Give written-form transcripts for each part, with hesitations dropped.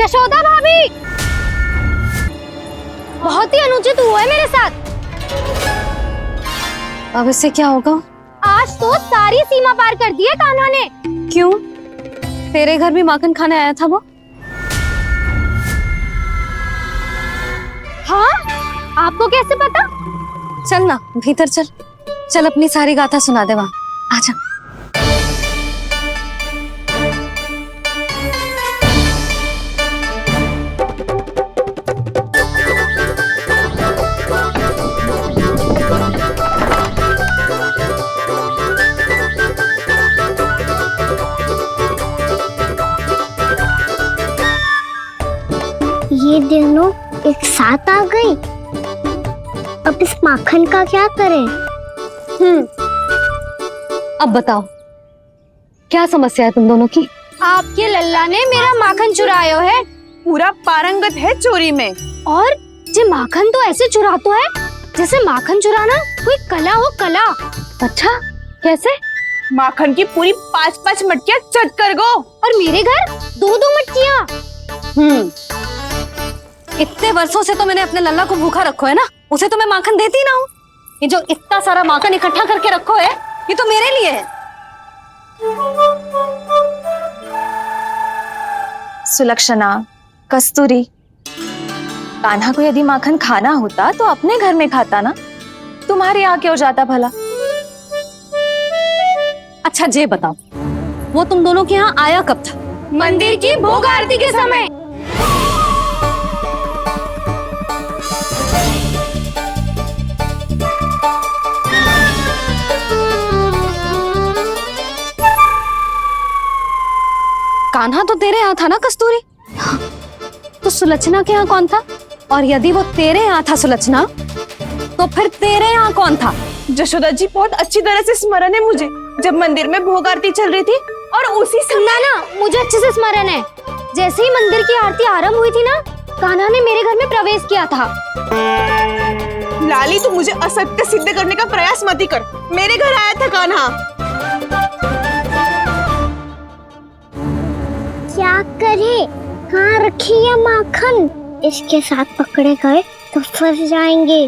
यशोदा भाभी, बहुत ही अनुचित हुआ है मेरे साथ। अब इससे क्या होगा? आज तो सारी सीमा पार कर दी है कान्हा ने। क्यों? तेरे घर भी माखन खाने आया था वो? हाँ, आपको कैसे पता? चल ना भीतर चल, चल अपनी सारी गाथा सुना दे वहां। आजा। ये दोनों एक साथ आ गई। अब इस माखन का क्या करें? अब बताओ क्या समस्या है तुम दोनों की? आपके लल्ला ने मेरा माखन चुरायो है। पूरा पारंगत है चोरी में। और जे माखन तो ऐसे चुरातो है जैसे माखन चुराना कोई कला हो, कला। अच्छा, कैसे? माखन की पूरी 5-5 मटकियां चट कर गो। और मेरे घर 2-2 मटकियां। इतने वर्षों से तो मैंने अपने लल्ला को भूखा रखो है ना, उसे तो मैं माखन देती ना हूँ। ये जो इतना सारा माखन इकट्ठा करके रखो है, ये तो मेरे लिए है। सुलक्षणा, कस्तूरी, कान्हा को यदि माखन खाना होता तो अपने घर में खाता ना, तुम्हारे यहाँ क्यों जाता भला? अच्छा ये बताओ, वो तुम दोनों के यहाँ आया कब था? मंदिर की भोग आरती के समय। कान्हा तो तेरे यहाँ था ना कस्तूरी? तो सुलक्षणा के यहाँ कौन था? और यदि वो तेरे यहाँ था सुलक्षणा, तो फिर तेरे यहाँ कौन था? जशोदा जी, बहुत अच्छी तरह से स्मरण है मुझे, जब मंदिर में भोग आरती चल रही थी और उसी समय ना, मुझे अच्छे से स्मरण है। जैसे ही मंदिर की आरती आरंभ हुई थी ना, कान्हा ने मेरे घर में प्रवेश किया था। लाली, तू मुझे असत्य सिद्ध करने का प्रयास मत ही कर। मेरे घर आया था कान्हा। क्या करे? कहाँ रखी है माखन? इसके साथ पकड़े गए तो फंस जाएंगे।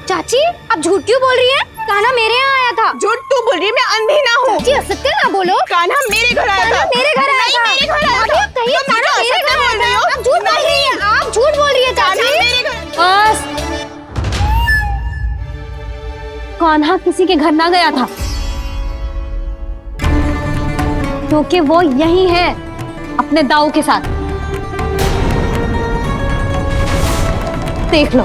चाची, आप झूठ क्यों बोल रही हैं? कान्हा मेरे यहाँ आया था। झूठ तू बोल रही है? मैं अंधी ना हूँ। चाची, असत्य ना बोलो। कान्हा मेरे घर आया था। मेरे घर आया था। मेरे घर आया था। कहिए कान्हा मेरे घर आया था। आप झूठ बोल रही हैं। आप झूठ बोल रही है चाची। बस, कान्हा किसी के घर ना गया था, क्योंकि वो यही है अपने दाऊ के साथ। देख लो।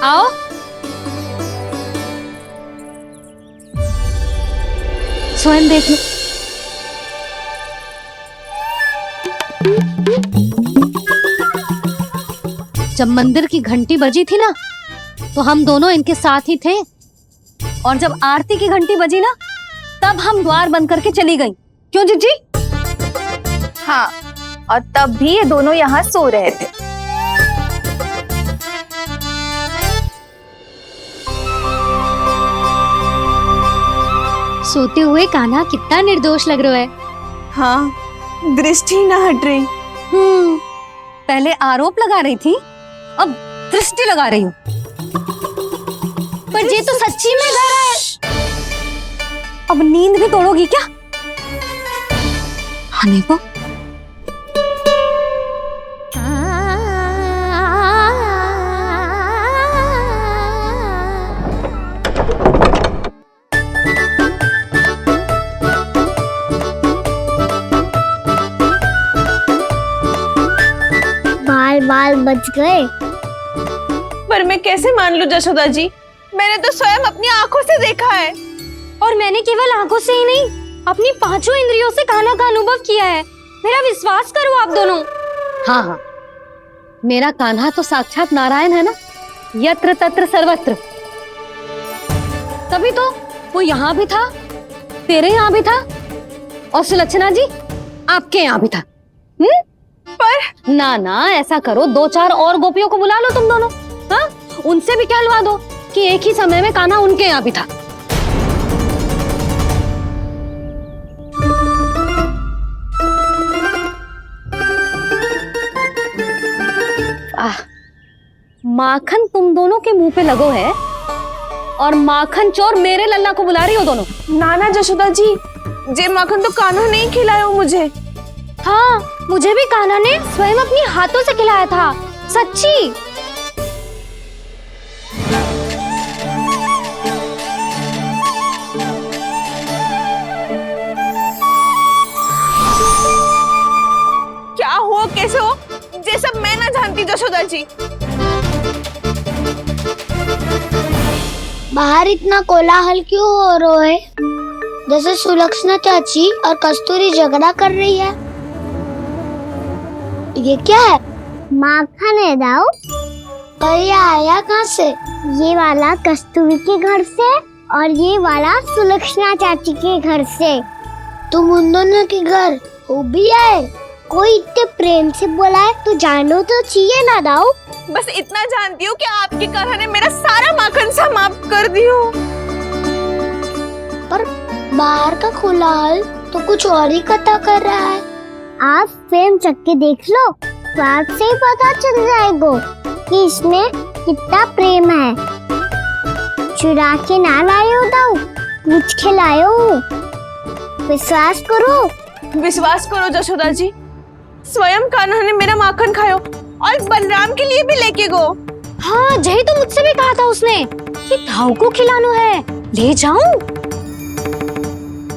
आओ। स्वयं देख लो। जब मंदिर की घंटी बजी थी ना, तो हम दोनों इनके साथ ही थे, और जब आरती की घंटी बजी ना, तब हम द्वार बंद करके चली गई। क्यों जीजी? हाँ, और तब भी ये दोनों यहाँ सो रहे थे। सोते हुए कान्हा कितना निर्दोष लग रहा है। हाँ, दृष्टि ना हट रही। पहले आरोप लगा रही थी, अब दृष्टि लगा रही हूँ। पर ये तो सच्ची में घर है। अब नींद भी तोड़ोगी क्या? हनी को बाल बच गए। पर मैं कैसे मान लूं जशोदा जी? मैंने तो स्वयं अपनी आंखों से देखा है। और मैंने केवल आंखों से ही नहीं, अपनी 5 इंद्रियों से कान्हा का अनुभव किया है। मेरा विश्वास करो आप दोनों। हाँ हाँ, मेरा कान्हा तो साक्षात नारायण है ना, यत्र तत्र सर्वत्र। तभी तो वो यहाँ भी था, तेरे यहाँ भी था, और सुलक्षणा जी आपके यहाँ भी था। पर ना ना, ऐसा करो, 2-4 और गोपियों को बुला लो तुम दोनों। हाँ, उनसे भी कहलवा दो कि एक ही समय में कान्हा उनके यहाँ भी था। माखन तुम दोनों के मुंह पे लगो है और माखन चोर मेरे लल्ला को बुला रही हो दोनों। नाना जशोदा जी, जे माखन तो कान्हा ने ही खिलाया मुझे। हाँ, मुझे भी कान्हा ने स्वयं अपनी हाथों से खिलाया था, सच्ची। क्या हो, कैसे हो, ये सब मैं ना जानती जशोदा जी। बाहर इतना कोलाहल क्यों हो रहा है? जैसे सुलक्षणा चाची और कस्तूरी झगड़ा कर रही है। ये क्या है? माखन है दाऊ। और ये आया कहाँ से? ये वाला कस्तूरी के घर से और ये वाला सुलक्षणा चाची के घर से। तुम उन दोनों के घर हो भी आए? कोई इतने प्रेम से बोला है तो जानो तो चाहिए ना दाऊ। बस इतना जानती हूँ कि आपके कान्हा ने मेरा सारा माखन समाप्त कर दियो। पर बाहर का कोलाहल तो कुछ और ही कथा कर रहा है। आप फिल्म चख के देख लो, तो आपसे ही पता चल जाएगा कि इसमें कितना प्रेम है। चुरा के ना लाए हो दाऊ, पूछ के लाए हो। विश्वास करो जशोदा जी, स्वयं कान्हा ने मेरा माखन खायो और बलराम के लिए भी लेके गो। हाँ, जही तो मुझसे भी कहा था उसने कि दाऊ को खिलाना है, ले जाऊं।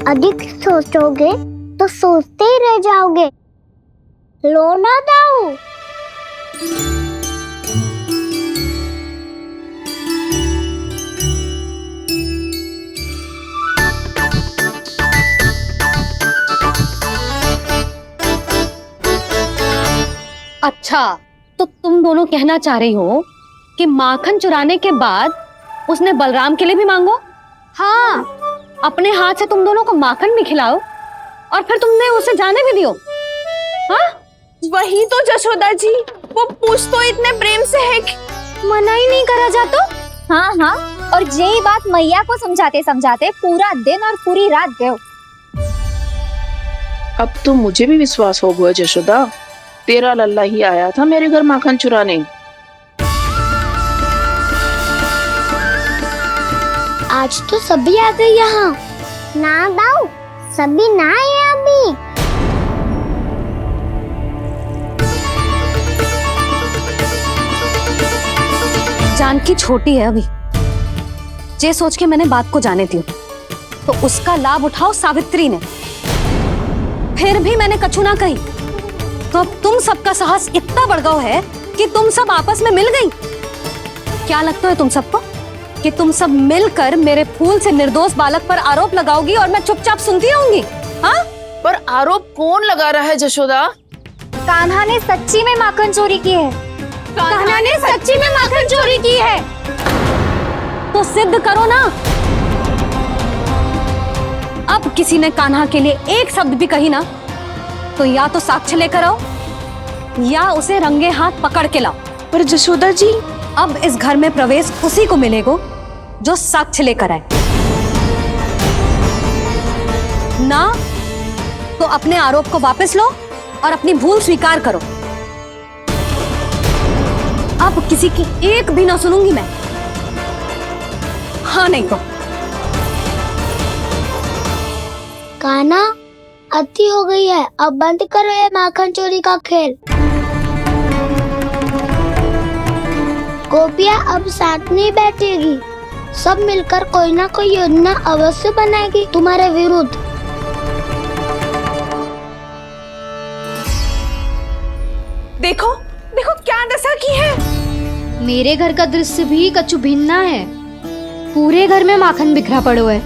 अधिक सोचोगे तो सोचते ही रह जाओगे। लो ना दाऊ। अच्छा, तो तुम दोनों कहना चाह रही हो कि माखन चुराने के बाद उसने बलराम के लिए भी मांगो? हाँ, अपने हाथ से तुम दोनों को माखन भी खिलाओ और फिर तुमने उसे जाने भी दियो? हाँ, वही तो जशोदा जी, वो पूछ तो इतने प्रेम से है कि मना ही नहीं करा जा तो। हाँ हाँ, और यही बात मैया को समझाते समझाते पूरा दिन और पूरी रात गयो। अब तो मुझे भी विश्वास हो गया जशोदा, तेरा लल्ला ही आया था मेरे घर माखन चुराने। आज तो सभी आ गए यहाँ। ना दाऊ, सभी ना आए अभी। जानकी छोटी है अभी, ये सोच के मैंने बात को जाने दी, तो उसका लाभ उठाओ सावित्री ने। फिर भी मैंने कछु ना कही, तो अब तुम सबका साहस इतना बढ़ गया है कि तुम सब आपस में मिल गई। क्या लगता है तुम सबको कि तुम सब मिलकर मेरे फूल से निर्दोष बालक पर आरोप लगाओगी और मैं चुपचाप सुनती रहूंगी? हाँ, पर आरोप कौन लगा रहा है जशोदा? कान्हा ने सच्ची में माखन चोरी की है। कान्हा ने सच्ची में माखन चोरी की है। तो सिद्ध करो ना। अब किसी ने कान्हा के लिए एक शब्द भी कही ना, तो या तो साक्ष्य लेकर आओ या उसे रंगे हाथ पकड़ के लाओ। पर जशोदा जी, अब इस घर में प्रवेश उसी को मिलेगा जो साक्ष्य लेकर आए। ना तो अपने आरोप को वापस लो और अपनी भूल स्वीकार करो। अब किसी की एक भी ना सुनूंगी मैं। हाँ नहीं तो कान्हा, अति हो गई है, अब बंद करो ये माखन चोरी का खेल। गोपिया अब साथ नहीं बैठेगी, सब मिलकर कोई ना कोई योजना अवश्य बनाएगी तुम्हारे विरुद्ध। देखो देखो क्या दशा की है। मेरे घर का दृश्य भी कछु भिन्न है। पूरे घर में माखन बिखरा पड़ो है।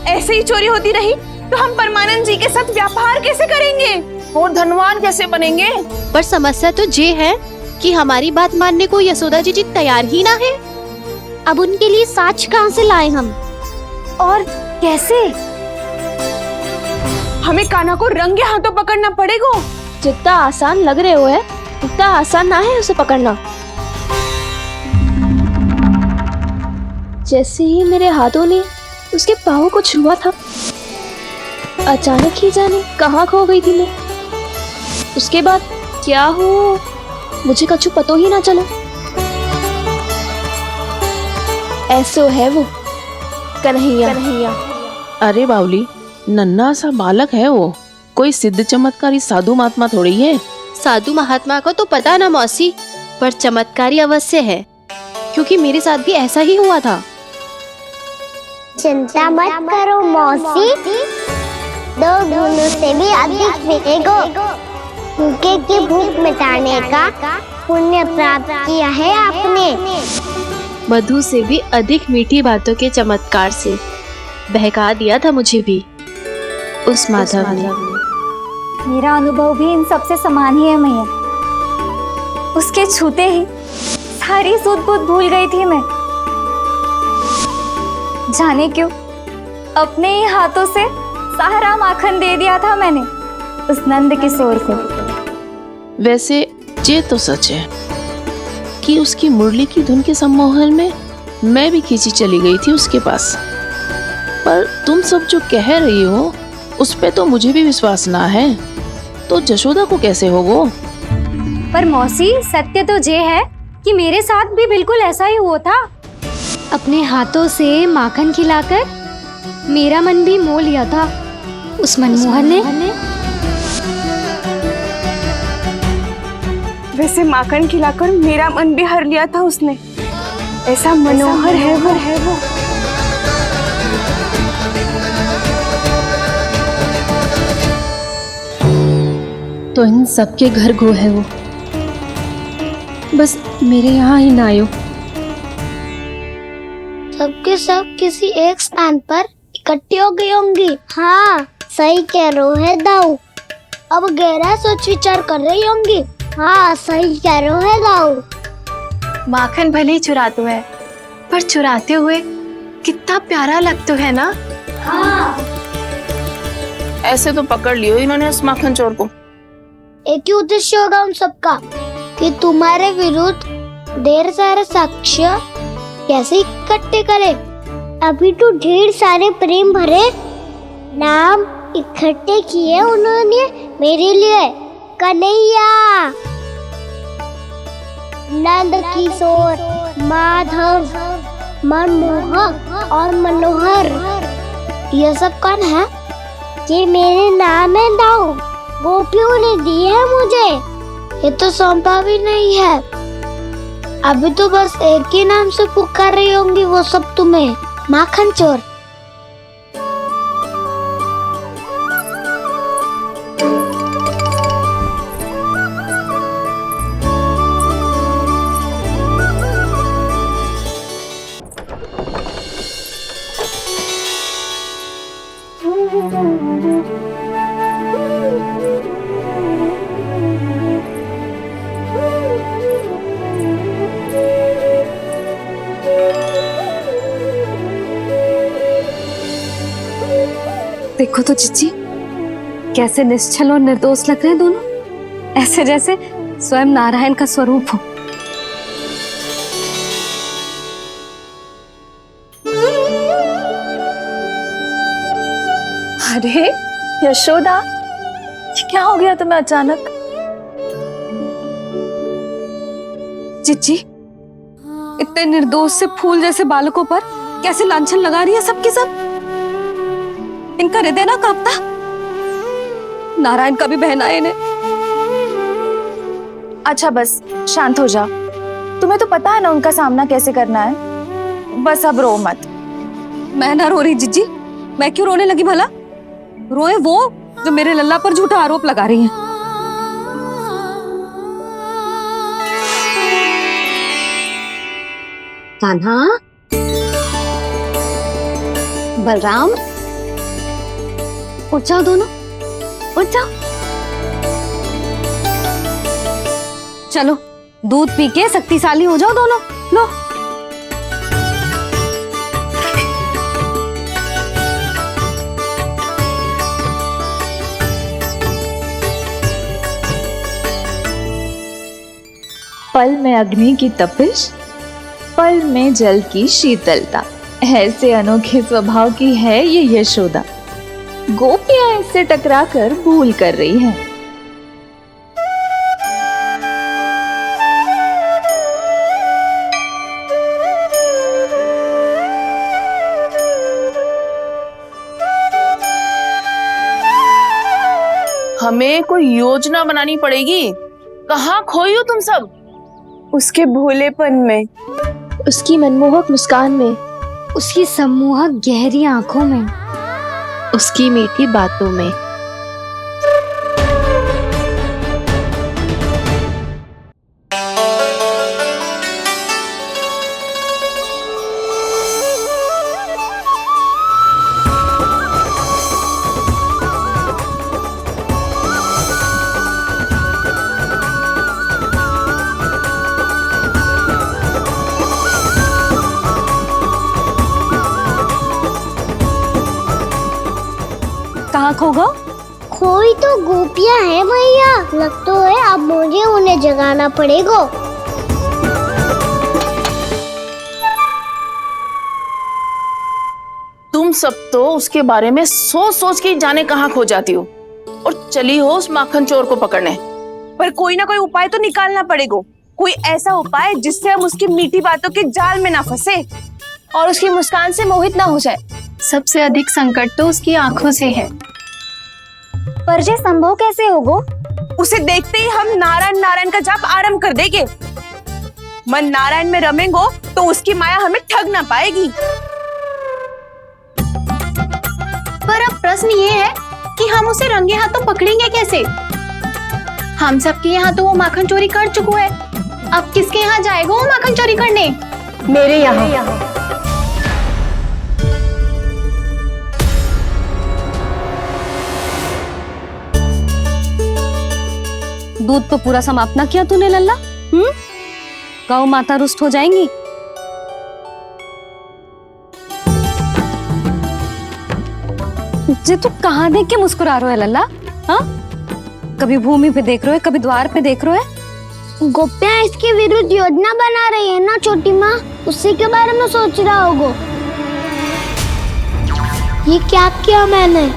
ऐसे ही चोरी होती रही तो हम परमानंद जी के साथ व्यापार कैसे करेंगे और धनवान कैसे बनेंगे? पर समस्या तो ये है कि हमारी बात मानने को यशोदा जी तैयार ही ना है। अब उनके लिए साक्ष्य कहाँ से लाए हम, और कैसे? हमें कान्हा को रंगे हाथों पकड़ना पड़ेगा। जितना आसान लग रहे हो है, उतना आसान ना है उसे पकड़ना। जैसे ही मेरे हाथों ने उसके पाँव को छुआ था, अचानक ही जाने कहाँ खो गई थी मैं। उसके बाद क्या हो मुझे कछु पता ही ना चला। ऐसो है वो कन्हैया। अरे बावली, नन्हा सा बालक है वो, कोई सिद्ध चमत्कारी साधु महात्मा थोड़ी है। साधु महात्मा को तो पता ना मौसी, पर चमत्कारी अवश्य है, क्योंकि मेरे साथ भी ऐसा ही हुआ था। चिंता मत करो मौसी, 2 गुणों से भी अधिक मिलेगा। भूखे की भूख मिटाने का पुण्य प्राप्त किया है आपने। मधु से भी अधिक मीठी बातों के चमत्कार से बहका दिया था मुझे भी उस माधव ने। मेरा अनुभव भी इन सबसे समान ही है मैया। उसके छूते ही सारी सूध बूध भूल गई थी मैं। जाने क्यों अपने ही हाथों से सारा माखन दे दिया था मैंने उस नंद किशोर को। वैसे ये तो सच है कि उसकी मुरली की धुन के सम्मोहन में मैं भी खींची चली गई थी उसके पास। पर तुम सब जो कह रही हो उस पे तो मुझे भी विश्वास ना है, तो जशोदा को कैसे होगा? पर मौसी, सत्य तो ये है कि मेरे साथ भी बिल्कुल ऐसा ही हुआ था। अपने हाथों से माखन खिलाकर मेरा मन भी मोह लिया था उस मनमोहन ने। वैसे माखन खिलाकर मेरा मन भी हर लिया था उसने। ऐसा मनोहर है वो। तो इन सबके घर गो है वो, बस मेरे यहाँ ही ना आयो। सबके सब किसी एक स्थान पर इकट्ठी हो गई होंगी। हाँ, सही कह रहे है दाऊ। अब गहरा सोच विचार कर रही होंगी। हाँ, सही कह रहे है दाऊ। माखन भले ही चुराते है, पर चुराते हुए कितना प्यारा लगता है ना। हाँ, ऐसे तो पकड़ लियो इन्होंने उस माखन चोर को। एक ही उद्देश्य होगा उन सबका कि तुम्हारे विरुद्ध ढेर सारे साक्ष्य कैसे इकट्ठे करे। अभी तो ढेर सारे प्रेम भरे नाम इकट्ठे किए उन्होंने मेरे लिए। कन्हैया, नंद किशोर, माधव, मनमोहक और मनोहर, ये सब कौन है? ये मेरे नाम है दाऊ। गोपियों ने दिए है मुझे, ये तो सौंपा भी नहीं है। अभी तो बस एक ही नाम से पुकार रही होंगी वो सब तुम्हें, माखन चोर। देखो तो चिच्ची, कैसे निश्चल और निर्दोष लग रहे हैं दोनों, ऐसे जैसे स्वयं नारायण का स्वरूप हो। अरे यशोदा, ये क्या हो गया तुम्हें अचानक? चिच्ची, इतने निर्दोष से फूल जैसे बालकों पर कैसे लांछन लगा रही है सबके सब। इनका हृदय ना कांपता? नारायण का भी बहना है इन्हें। अच्छा बस शांत हो जाओ, तुम्हें तो पता है ना उनका सामना कैसे करना है। बस अब रो मत। मैं ना रो रही जिज्जी, मैं क्यों रोने लगी भला? रोए वो जो मेरे लल्ला पर झूठा आरोप लगा रही हैं। कान्हा, बलराम, उठ जाओ दोनों, उठ जाओ। चलो दूध पी के शक्तिशाली हो जाओ दोनों। लो। पल में अग्नि की तपिश, पल में जल की शीतलता। ऐसे अनोखे स्वभाव की है ये यशोदा। गोपियां इससे टकराकर भूल कर रही हैं। हमें कोई योजना बनानी पड़ेगी। कहाँ खोई हो तुम सब? उसके भोलेपन में, उसकी मनमोहक मुस्कान में, उसकी सम्मोहक गहरी आंखों में, उसकी मीठी बातों में। कहाँ खो गो? खोई तो गोपियां है भैया। लगता है अब मुझे उन्हें जगाना पड़ेगा। तुम सब तो उसके बारे में सोच सोच के जाने कहाँ खो जाती हो और चली हो उस माखन चोर को पकड़ने। पर कोई ना कोई उपाय तो निकालना पड़ेगा। कोई ऐसा उपाय जिससे हम उसकी मीठी बातों के जाल में ना फंसे और उसकी मुस्कान से मोहित ना हो जाए। सबसे अधिक संकट तो उसकी आंखों से है। पर ये संभव कैसे होगा? उसे देखते ही हम नारायण नारायण का जाप आरंभ कर देंगे। मन नारायण में रमेंगो तो उसकी माया हमें ठग ना पाएगी। पर अब प्रश्न ये है कि हम उसे रंगे हाथों पकड़ेंगे कैसे? हम सबके यहाँ तो वो माखन चोरी कर चुका है। अब किसके यहाँ जाएगा वो माखन चोरी करने? मेरे यहाँ। दूध तो पूरा समाप्त ना किया तूने लल्ला। गौ माता रुष्ट हो जाएंगी। जे तू कहाँ देख के मुस्कुरा रहे हो लल्ला? हाँ, कभी भूमि पे देख रहे हो, कभी द्वार पे देख रहे हो। गोपियां इसके विरुद्ध योजना बना रही है ना छोटी माँ, उसी के बारे में सोच रहा होगा। ये क्या किया मैंने?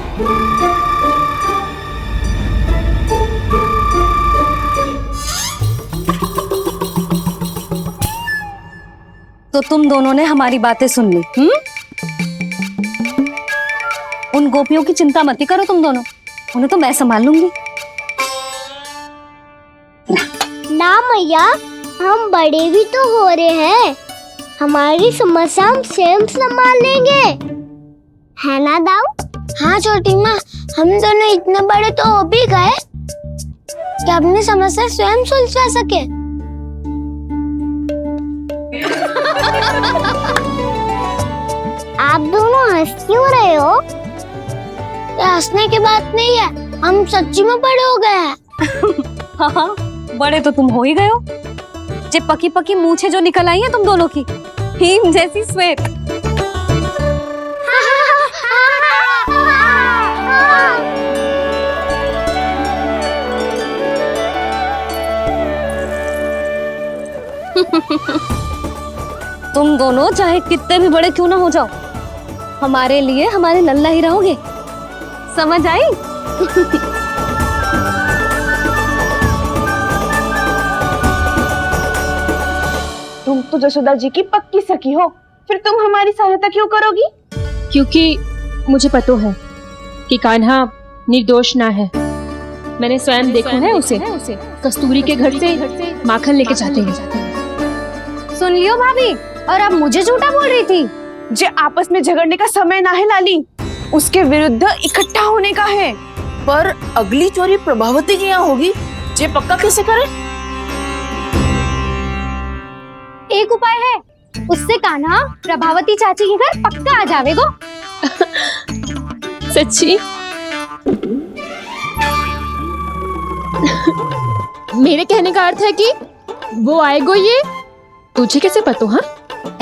तो तुम दोनों ने हमारी बातें सुन ली। उन गोपियों की चिंता मत करो तुम दोनों, उन्हें तो मैं संभाल लूंगी। ना मैया, हम बड़े भी तो हो रहे हैं। हमारी समस्या हम स्वयं संभाल लेंगे, है ना दाऊ? हाँ छोटी माँ, हम दोनों इतने बड़े तो हो भी गए कि अपनी समस्या स्वयं सुलझा सके। आप दोनों हंस क्यों रहे हो? ये हंसने की बात नहीं है, हम सच्ची में बड़े हो गए हैं। हाँ, बड़े तो तुम हो ही गए हो। जे पकी पकी मूछें जो निकल आई हैं तुम दोनों की, हिम जैसी श्वेत। तुम दोनों चाहे कितने भी बड़े क्यों ना हो जाओ, हमारे लिए हमारे लल्ला ही रहोगे। समझ आई? तुम तो जसोदा जी की पक्की सखी हो, फिर तुम हमारी सहायता क्यों करोगी? क्योंकि मुझे पता है कि कान्हा निर्दोष ना है। मैंने स्वयं देखा है उसे कस्तूरी के घर से माखन लेके जाते हैं। सुन लियो भाभी, और अब मुझे झूठा बोल रही थी। जे आपस में झगड़ने का समय ना है लाली, उसके विरुद्ध इकट्ठा होने का है। पर अगली चोरी प्रभावती के यहाँ होगी, जे पक्का कैसे करे? एक उपाय है, उससे कान्हा प्रभावती चाची के घर पक्का आ जावेगो। सच्ची? मेरे कहने का अर्थ है कि वो आएगो। ये तुझे कैसे पता? हाँ,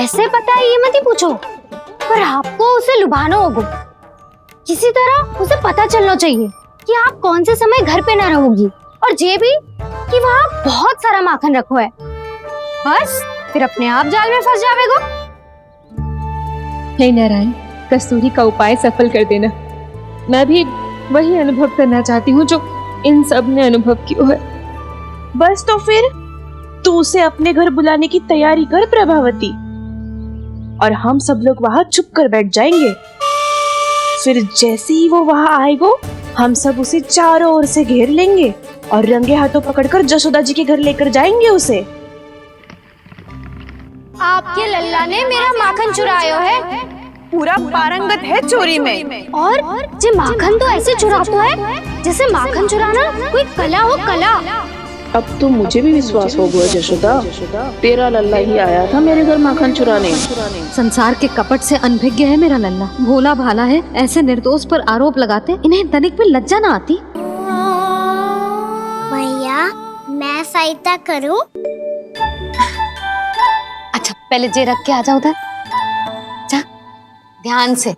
ऐसे पता है ये मत ही पूछो, पर आपको उसे लुभाना होगा। किसी तरह उसे पता चलना चाहिए कि आप कौन से समय घर पे ना रहोगी, और ये भी कि वहाँ बहुत सारा माखन रखो है। बस फिर अपने आप जाल में फंस जावेगो। हे नारायण, कस्तूरी का उपाय सफल कर देना। मैं भी वही अनुभव करना चाहती हूँ जो इन सब ने अनुभव किया है। बस तो फिर तू उसे अपने घर बुलाने की तैयारी कर प्रभावती, और हम सब लोग वहां चुप कर बैठ जाएंगे। फिर जैसे ही वो वहां आएगा, हम सब उसे चारों ओर से घेर लेंगे और रंगे हाथों पकड़कर जशोदा जी के घर लेकर जाएंगे उसे। आपके लल्ला ने मेरा माखन चुरायो है पूरा पारंगत है चोरी में। और जे माखन तो ऐसे चुराता है जैसे माखन चुराना कोई कला हो, कला। अब तो मुझे भी विश्वास हो गया जशोदा, तेरा लल्ला ही आया था मेरे घर माखन चुराने। संसार के कपट से अनभिज्ञ है मेरा लल्ला, भोला भाला है। ऐसे निर्दोष पर आरोप लगाते इन्हें तनिक भी लज्जा ना आती। भैया मैं सहायता करूं? अच्छा पहले जे रख के आ जाओ उधर, जा ध्यान से।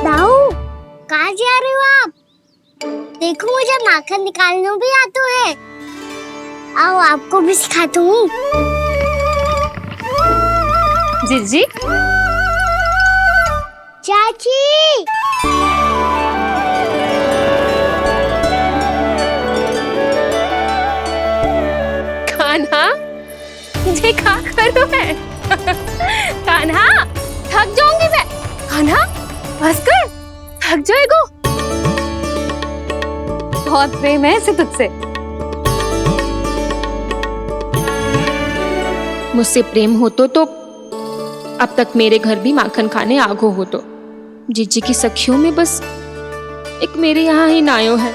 दाऊ, कहाँ जा रहे हो आप? देखो मुझे माखन निकालना भी आता है। आओ आपको भी सिखाता हूँ। जीजी, चाची, कान्हा ये क्या करो है? कान्हा थक जाऊंगी मैं। कान्हा बस कर, थक जाएगो। बहुत प्रेम है इसे तुझसे। मुझसे प्रेम होतो तो अब तक मेरे घर भी माखन खाने आगो हो। तो जीजी की सखियों में बस एक मेरे यहाँ ही नायो है।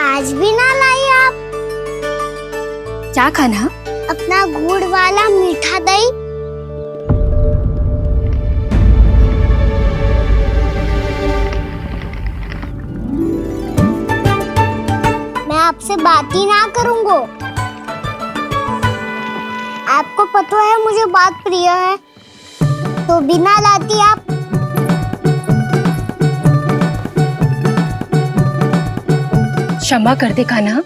आज भी ना लाई आप? क्या कान्हा? अपना गुड़ वाला मीठा दही। मैं आपसे बात ही ना करूंगा। आपको पता है मुझे बात प्रिय है, तो बिना लाती आप। क्षमा कर दे कान्हा।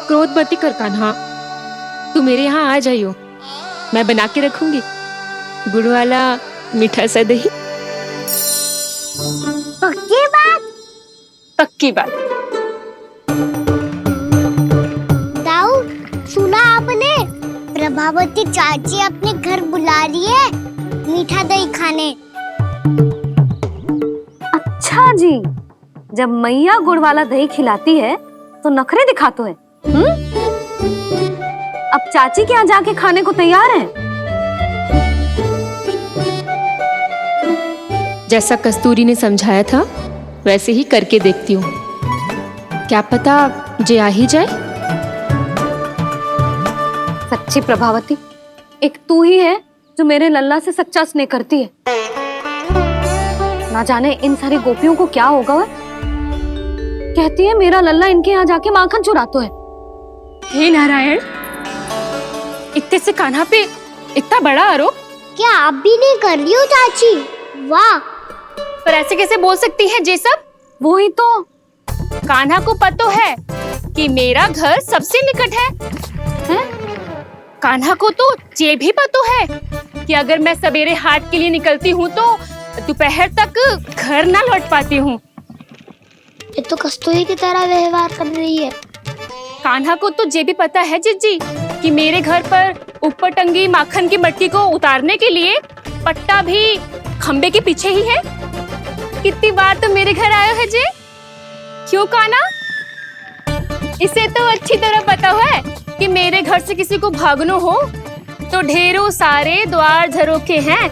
क्रोध मत कर कान्हा, तू मेरे यहाँ आ जाइयो, मैं बना के रखूंगी गुड़ वाला मीठा सा दही। पक्की बात? पक्की बात। दाऊ, सुना आपने? प्रभावती चाची अपने घर बुला रही है मीठा दही खाने। अच्छा जी, जब मैया गुड़ वाला दही खिलाती है तो नखरे दिखाते हैं। अब चाची के यहाँ जाके खाने को तैयार हैं। जैसा कस्तूरी ने समझाया था वैसे ही करके देखती हूँ, क्या पता जे आ ही जाए। सच्ची प्रभावती, एक तू ही है जो मेरे लल्ला से सच्चा स्नेह करती है। ना जाने इन सारी गोपियों को क्या होगा। वह कहती है मेरा लल्ला इनके यहाँ जाके माखन चुराता है। हे नारायण, इतने से कान्हा पे इतना बड़ा आरोप? क्या आप भी नहीं कर रही हो चाची? वाह! पर ऐसे कैसे बोल सकती है जे सब? वो ही तो। कान्हा को पता है कि मेरा घर सबसे निकट है, हैं? कान्हा को तो ये भी पता है कि अगर मैं सवेरे हाट के लिए निकलती हूँ तो दोपहर तक घर ना लौट पाती हूँ। ये तो कस्तूरी की तरह व्यवहार कर रही है। कान्हा को तो ये भी पता है जीजी कि मेरे घर पर ऊपर टंगी माखन की मटकी को उतारने के लिए पट्टा भी खंबे के पीछे ही है। कितनी बार तो मेरे घर आयो है जी। क्यों कान्हा? इसे तो अच्छी तरह पता है कि मेरे घर से किसी को भागनो हो तो ढेरों सारे द्वार झरोखे हैं,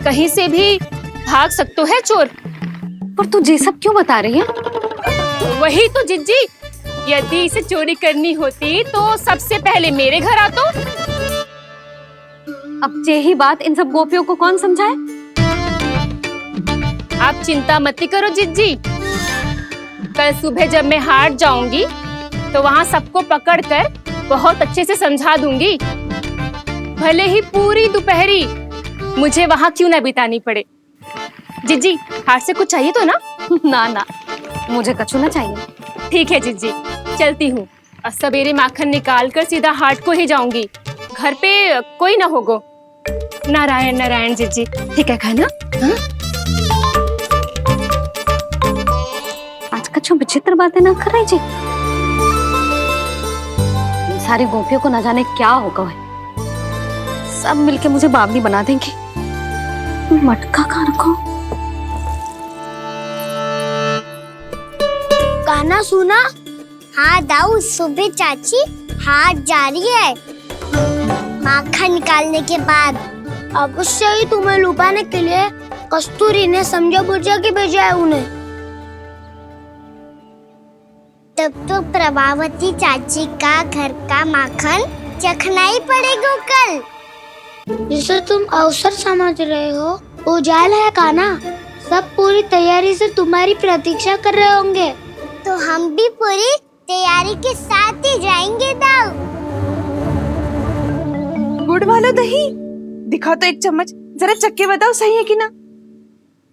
कहीं से भी भाग सकते है चोर। पर तू ये सब क्यों बता रही है? वही तो जिज्जी, यदि इसे चोरी करनी होती तो सबसे पहले मेरे घर आतो। अब यही बात इन सब गोपियों को कौन समझाए? आप चिंता मत करो जिज्जी, कल सुबह जब मैं हाट जाऊंगी तो वहाँ सबको पकड़कर बहुत अच्छे से समझा दूंगी भले ही पूरी दोपहरी मुझे वहाँ क्यों ना बितानी पड़े। जिज्जी, हाथ से कुछ चाहिए तो ना? ना ना, मुझे कछु ना चाहिए। ठीक है जिज्जी, चलती हूँ। और सवेरे माखन निकाल कर सीधा हाट को ही जाऊंगी। घर पे कोई ना होगो। नारायण नारायण जिज्जी, ठीक है खाना? हाँ? आज कछु विचित्र बातें ना कर रही जी। इन सारी गोपियों को न जाने क्या होगा है। सब मिलके मुझे बावली बना देंगे। मटका कहाँ रखो? गाना सुना? हाँ दाऊ, सुबह चाची हाथ जा रही है माखन निकालने के बाद। अवश्य ही तुम्हें लुभाने के लिए कस्तूरी ने समझा बुझा के भेजा है उन्हें। तब तो प्रभावती चाची का घर का माखन चखना ही पड़ेगा कल। जिसे तुम अवसर समझ रहे हो, उजाल है काना। सब पूरी तैयारी से तुम्हारी प्रतीक्षा कर रहे होंगे। तो हम भी पूरी तैयारी के साथ ही जाएंगे दाऊ। गुड़ वाला दही दिखाओ तो एक चम्मच, जरा चक्के बताओ सही है कि ना।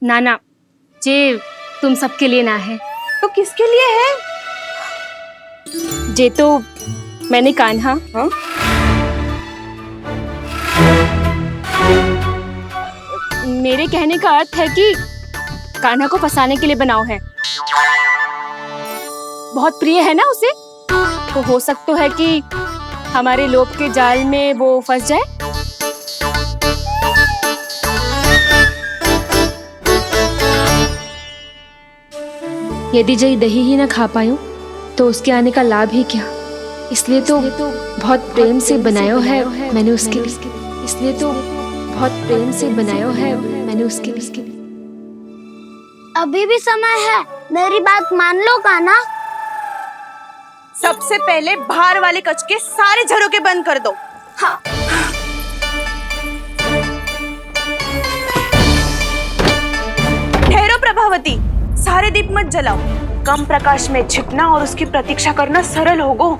ना ना, जे तुम सबके लिए ना है। तो किसके लिए है? जे तो मैंने कान्हा, हाँ? मेरे कहने का अर्थ है कि कान्हा को फंसाने के लिए बनाओ है। बहुत प्रिय है ना उसे, तो हो सकता है कि हमारे लोभ के जाल में वो फंस जाए। यदि जय दही ही ना खा पायो तो उसके आने का लाभ ही क्या। इसलिए तो बहुत प्रेम से बनायो है मैंने उसके लिए। इसलिए तो बहुत प्रेम से बनायो है मैंने उसके लिए। अभी भी समय है, मेरी बात मान लो काना। सबसे पहले बाहर वाले कच के सारे झरोके बंद कर दो। हाँ। ठहरो प्रभावती, सारे दीप मत जलाओ। कम प्रकाश में छिपना और उसकी प्रतीक्षा करना सरल होगो।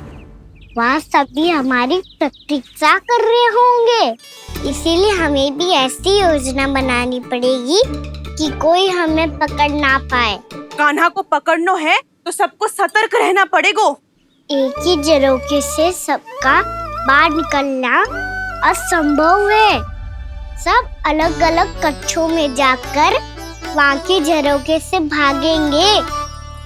वहाँ सभी हमारी प्रतीक्षा कर रहे होंगे, इसीलिए हमें भी ऐसी योजना बनानी पड़ेगी कि कोई हमें पकड़ ना पाए। कान्हा को पकड़ना है तो सबको सतर्क रहना पड़ेगा। एक ही झरोखे से सबका बाहर निकलना असंभव है। सब अलग अलग कक्षों में जाकर वहाँ के झरोखे से भागेंगे।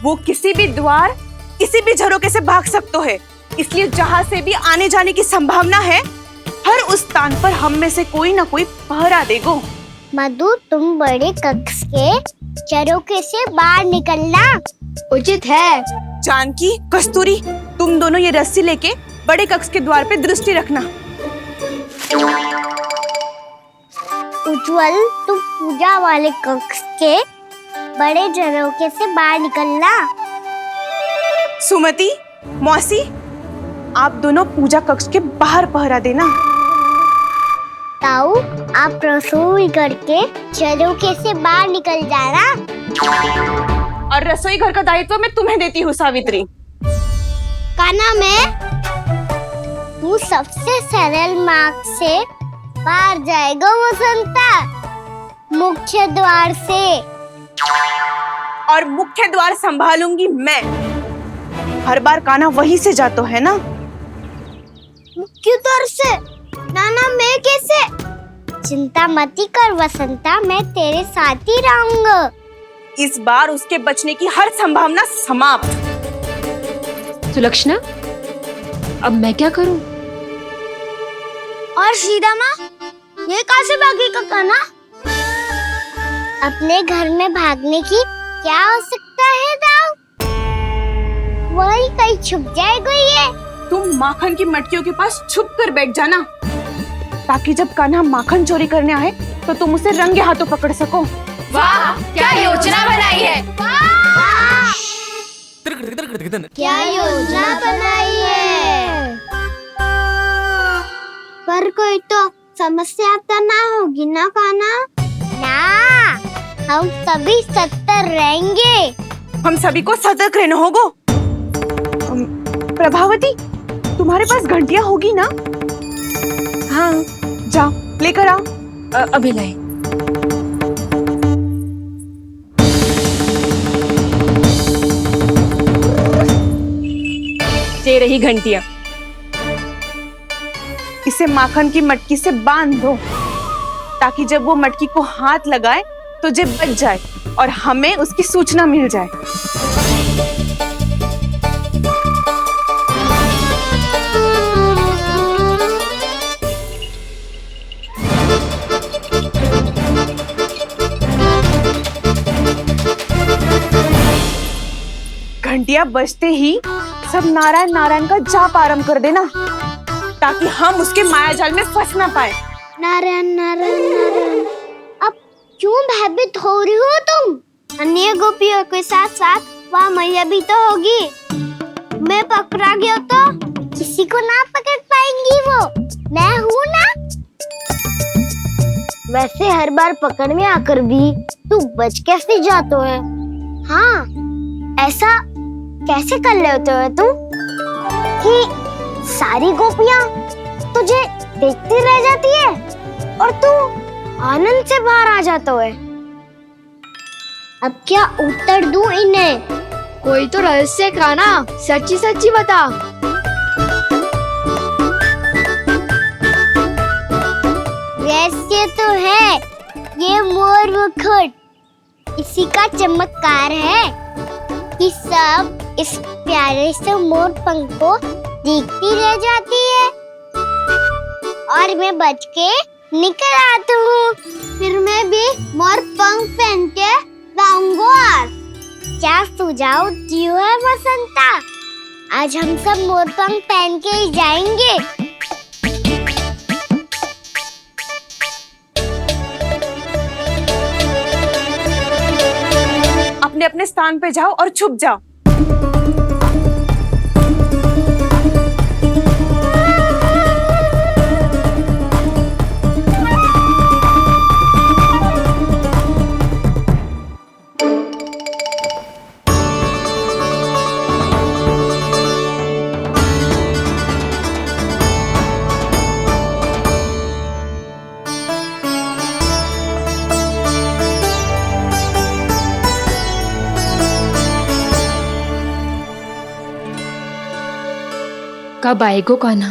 वो किसी भी द्वार, किसी भी झरोखे से भाग सकते है, इसलिए जहाँ से भी आने जाने की संभावना है, हर उस स्थान पर हम में से कोई ना कोई पहरा देगो। मधु, तुम बड़े कक्ष के झरोखे से बाहर निकलना उचित है। जानकी, कस्तूरी, तुम दोनों ये रस्सी लेके बड़े कक्ष के द्वार पे दृष्टि रखना। उज्जवल, तुम पूजा वाले कक्ष के बड़े झरोखे से बाहर निकलना। सुमति, मौसी, आप दोनों पूजा कक्ष के बाहर पहरा देना। ताऊ, आप रसोई करके झरोखे से बाहर निकल जाना। और रसोई घर का दायित्व मैं तुम्हें देती हूँ सावित्री। काना, तू सबसे सरल मार्ग से बाहर जाएगा वसंता, मुख्य द्वार से। और मुख्य द्वार संभालूंगी मैं। हर बार कान्हा वहीं से जातो है ना। मुख्य द्वार से? नाना, मैं कैसे? चिंता मत कर वसंता, मैं तेरे साथ ही रहूंगा। इस बार उसके बचने की हर संभावना समाप्त। सुलक्षणा, अब मैं क्या करूं? और सीधा माँ, ये कहाँ से भागी काना? अपने घर में भागने की क्या हो सकता है दाऊ? वही कहीं छुप जाएगा ये। तुम माखन की मटकियों के पास छुप कर बैठ जाना, ताकि जब कान्हा माखन चोरी करने आए तो तुम उसे रंगे हाथों पकड़ सको। वाह, क्या योजना बनाई है। क्या योजना बनाई है। पर कोई तो समस्या तो ना होगी ना काना? ना, हम सभी सतर्क रहेंगे। हम सभी को सतर्क रहना होगा। प्रभावती, तुम्हारे पास घंटियां होगी ना? हाँ, जाओ लेकर आओ। अभी लाई। ये रही घंटियां। इसे माखन की मटकी से बांध दो ताकि जब वो मटकी को हाथ लगाए तो जे बच जाए और हमें उसकी सूचना मिल जाए। घंटियां बजते ही सब नारायण नारायण का जाप आरंभ कर देना ताकि हम उसके मायाजाल में फंस ना पाए। नारायण नारायण नारायण। अब क्यों भयभीत हो रही हो तुम? अन्य गोपियों के साथ साथ वहाँ मैया भी तो होगी। मैं पकड़ा गया तो किसी को ना पकड़ पाएंगी वो। मैं हूँ ना। वैसे हर बार पकड़ में आकर भी तू बच कैसे जाता है? हाँ, ऐसा कैसे कर लेते हो तुम कि सारी गोपियाँ तुझे देखती रह जाती है और तू आनंद से बाहर आ जाता है? अब क्या उत्तर दूं इन्हें? कोई तो रहस्य का ना, सच्ची सच्ची बता। रहस्य तो है, ये मोर मुकुट इसी का चमत्कार है कि सब इस प्यारे से मोर पंख को देखती रह जाती है और मैं बच के निकल आता हूँ। फिर मैं भी मोर पंख पहन के गाऊंगा। क्या सुझाव दियो है बसंता? आज हम सब मोर पंख पहन के ही जाएंगे। अपने अपने स्थान पे जाओ और छुप जाओ। कब आएगो कान्हा?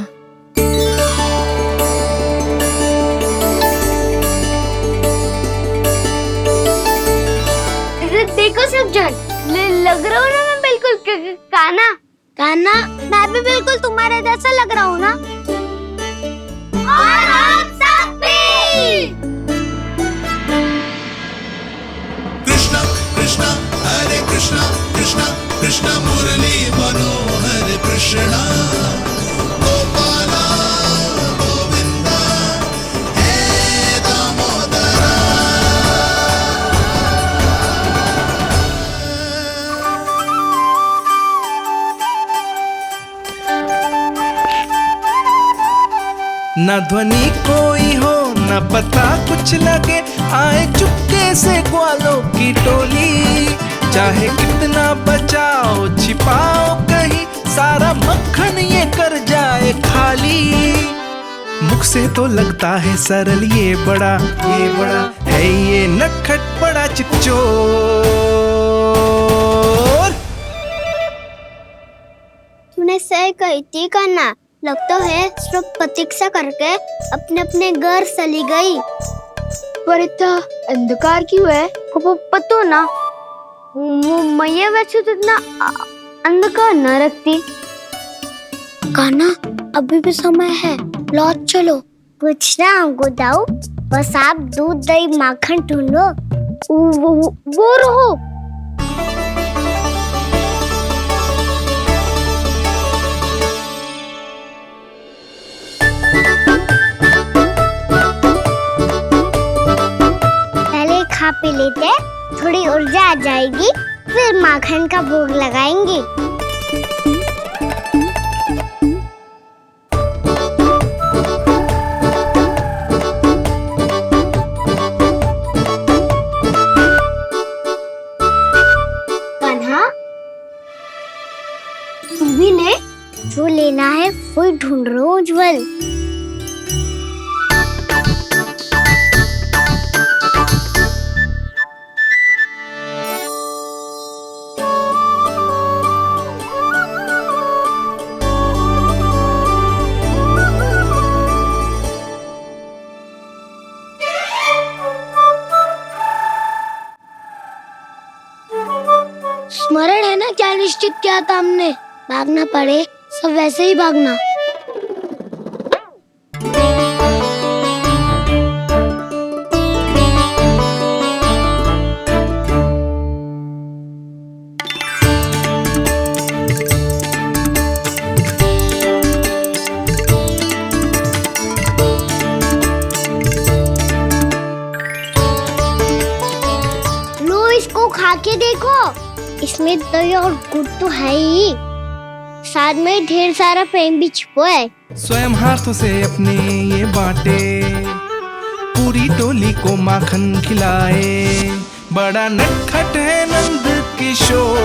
देखो सब जन, लग रहा हूँ ना मैं बिल्कुल कान्हा। कान्हा, मैं भी बिल्कुल तुम्हारे जैसा लग रहा हूँ ना? और हम सब भी। कृष्णा कृष्णा हरे कृष्णा कृष्णा कृष्णा मुरली मनोहर कृष्णा गोपाला गोविंदा हे दामोदरा। न ध्वनि कोई हो न पता कुछ लगे, आए चुपके से ग्वालों की टोली। चाहे कितना बचाओ छिपाओ कहीं, सारा मक्खन ये कर जाए खाली। मुख से तो लगता है सरल, ये बड़ा है ये नटखट बड़ा चिकचोर। तूने सही कही थी कान्हा। लगता है सिर्फ प्रतीक्षा करके अपने अपने घर चली गई। पर इतना अंधकार क्यों है? पतो ना, मैया वैसे तो इतना अंधकार न रखती। कान्हा, अभी भी समय है, लौट चलो। कुछ ना हमको दाऊ, बस आप दूध दही माखन ढूंढो। वो रहो। पहले खा पी लेते, थोड़ी ऊर्जा आ जाएगी, फिर माखन का भोग लगाएंगे। कान्हा, तू भी ले, जो लेना है वही ढूंढ रहा हूँ। उज्जवल, निश्चित किया था हमने, भागना पड़े सब वैसे ही भागना। लो इसको खा के देखो, इसमें दही और गुड़ तो है ही, साथ में ढेर सारा प्रेम भी छुपा है। स्वयं हाथों से अपने ये बांटे, पूरी टोली को माखन खिलाए, बड़ा नटखट है नंद किशोर।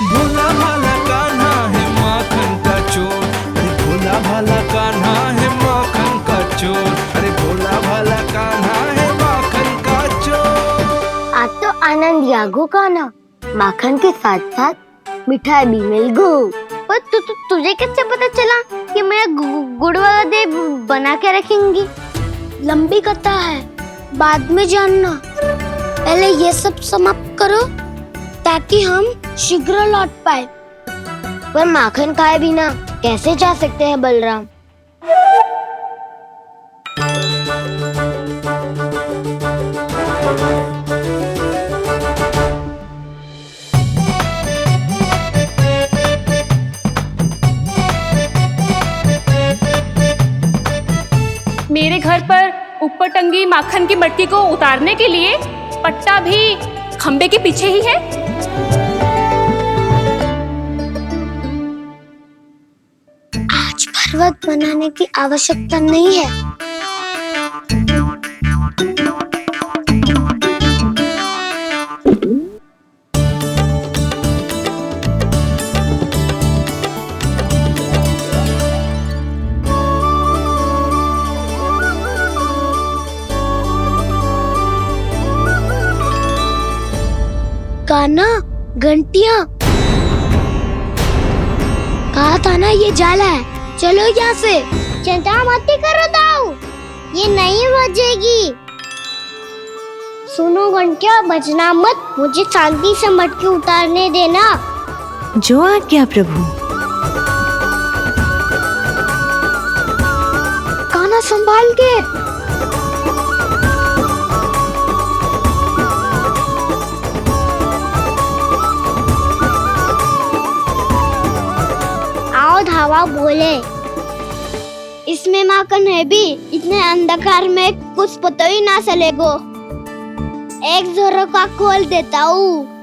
भोला भाला कान्हा है माखन का चोर, भोला भाला कान्हा है माखन का चोर, अरे भोला भाला कान्हा है माखन का चोर। आज तो आनंद यागो का ना, माखन के साथ साथ मिठाई भी मिल गई। पर तुझे कैसे पता चला कि मैं गुड़ वाला दे बना के रखेंगी? लंबी कथा है, बाद में जानना। पहले ये सब समाप्त करो ताकि हम शीघ्र लौट पाए। पर माखन खाए बिना कैसे जा सकते हैं बलराम? मेरे घर पर ऊपर टंगी माखन की मटकी को उतारने के लिए पट्टा भी खंबे के पीछे ही है। आज पर्वत बनाने की आवश्यकता नहीं है। कान्हा, घंटियां, कहा था ना ये जाला है, चलो यहाँ से। चिंता मत करो दाऊ, ये नहीं बजेगी। सुनो घंटिया, बजना मत, मुझे शांति से मटकी उतारने देना। जो आज्ञा प्रभु। कान्हा संभाल के। धावा बोले, इसमें माखन है भी, इतने अंधकार में कुछ पता ही ना चलेगो। एक जोरों का खोल देता हूँ।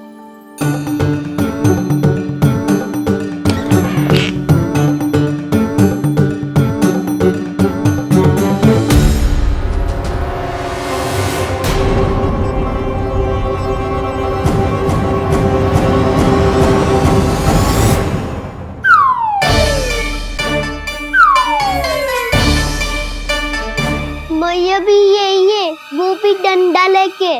मैया भी यही है, वो भी डंडा लेके।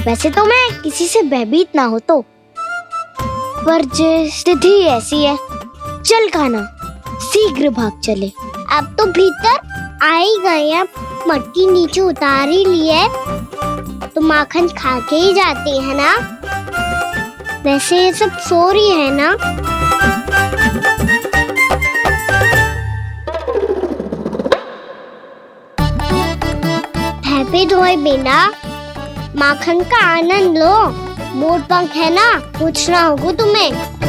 वैसे तो मैं किसी से भयभीत ना हो तो, पर स्थिति ऐसी है। चल कान्हा, शीघ्र भाग चले। अब तो भीतर आ ही गए हैं, मटकी नीचे उतार ही ली है, तो माखन खा के ही जाते हैं ना। वैसे ये सब सो रही है ना। हैप्पी धोए बिना माखन का आनंद लो। मोर पंख है ना, पूछना होगा तुम्हें।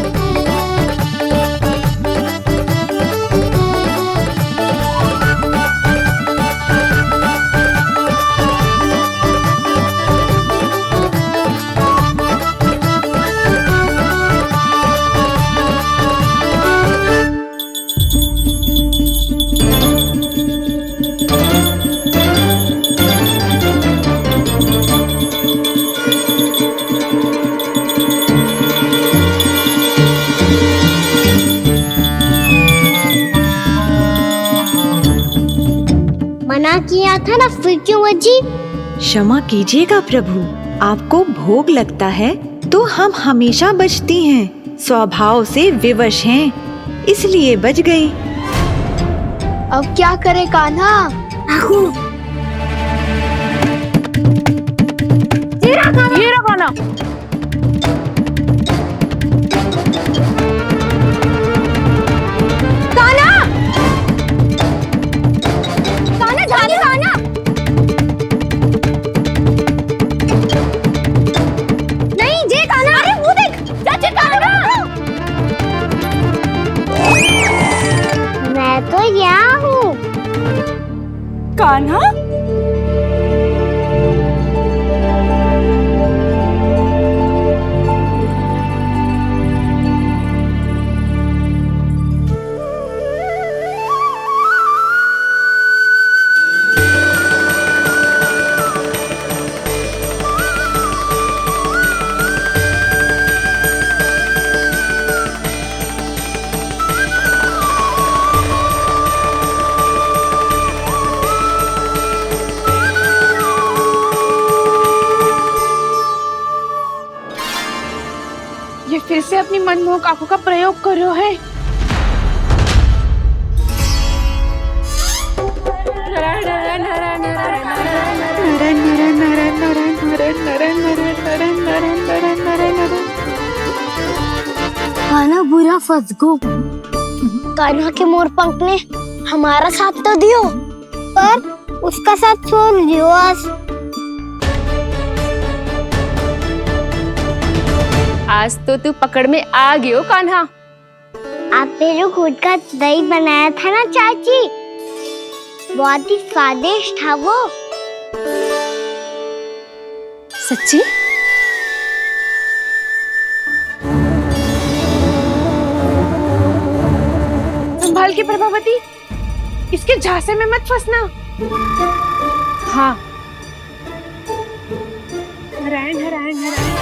मना किया था ना, फिर क्यों अजी? क्षमा कीजिएगा प्रभु, आपको भोग लगता है तो हम हमेशा बचती हैं, स्वभाव से विवश हैं, इसलिए बच गई। अब क्या करे कान्हा, ये रहा खाना। मैं तो यहाँ हूँ। कान्हा, ये फिर से अपनी मनमोहक आंखों का प्रयोग कर रहे हो है। कान्हा बुरा फंस गो। कान्हा के मोर पंख ने हमारा साथ तो दियो, पर उसका साथ छोड़ लियो आज। आज तो तू पकड़ में आ गई हो कान्हा। आपने जो खुद का दही बनाया था ना चाची, बहुत ही स्वादिष्ट था वो। सच्ची? संभाल के प्रभावती, इसके झांसे में मत फंसना। हाँ। नारायण नारायण नारायण।